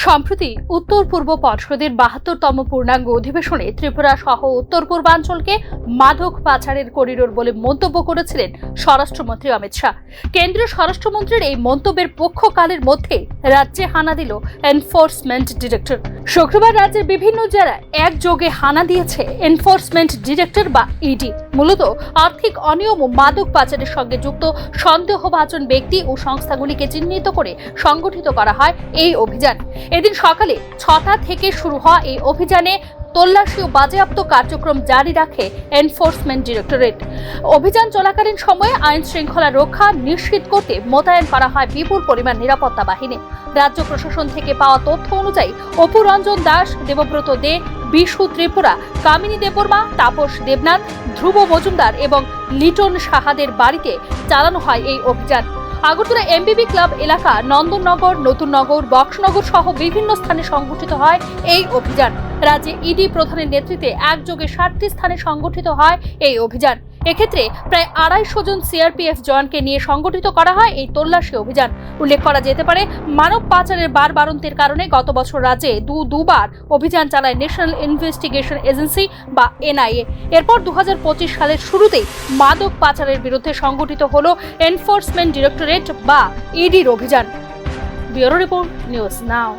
সম্প্রতি উত্তর পূর্ব পর্ষদের ৭২তম পূর্ণাঙ্গ অধিবেশনে ত্রিপুরা সহ উত্তর পূর্বাঞ্চলকে মাদক পাচারের করিডোর বলে মন্তব্য করেছিলেন স্বরাষ্ট্রমন্ত্রী অমিত শাহ। কেন্দ্রীয় স্বরাষ্ট্রমন্ত্রীর এই মন্তব্যের পক্ষকালের মধ্যে রাজ্যে হানা দিল এনফোর্সমেন্ট ডিরেক্টর। শুক্রবার রাজ্যের বিভিন্ন জেলায় একযোগে হানা দিয়েছে এনফোর্সমেন্ট ডিরেক্টর বা ইডি। মূলত আর্থিক অনিয়ম ও মাদক পাচারের সঙ্গে যুক্ত সন্দেহভাজন ব্যক্তি ও সংস্থাগুলিকে চিহ্নিত করে সংগঠিত করা হয় এই অভিযান। এদিন সকালে ৬টা থেকে শুরু হওয়া এই অভিযানে তল্লাশি ও বাজেয়াপ্ত কার্যক্রম জারি রাখে এনফোর্সমেন্ট ডিরেক্টরেট। অভিযান চলাকালীন সময়ে আইন শৃঙ্খলা রক্ষা নিশ্চিত করতে মোতায়েন করা হয় বিপুল পরিমাণ নিরাপত্তা বাহিনী। রাজ্য প্রশাসন থেকে পাওয়া তথ্য অনুযায়ী অপু রঞ্জন দাস, দেবব্রত দে, বিশু ত্রিপুরা, কামিনী দেববর্মা, তাপস দেবনাথ, ধ্রুব মজুমদার এবং লিটন সাহাদের বাড়িতে চালানো হয় এই অভিযান। আগরতলা এমবিবি ক্লাব এলাকা, নন্দননগর, নতুননগর, বক্সনগর সহ বিভিন্ন স্থানে সংগঠিত হয় এই অভিযান। রাজ্যে ইডি প্রধানের নেতৃত্বে একযোগে 7টি স্থানে সংগঠিত হয় এই অভিযান। এক্ষেত্রে প্রায় 250 জন সিআরপিএফ জওয়ানকে নিয়ে সংগঠিত করা হয় এই তল্লাশি অভিযান। উল্লেখ করা যেতে পারে, মানব পাচারের বাড়ন্তের কারণে গত বছর রাজ্যে দুবার অভিযান চালায় ন্যাশনাল ইনভেস্টিগেশন এজেন্সি বা এনআইএ। এরপর 2025 সালের শুরুতেই মাদক পাচারের বিরুদ্ধে সংগঠিত হলো এনফোর্সমেন্ট ডিরেক্টরেট বা ইডির অভিযান। Bureau report, news now.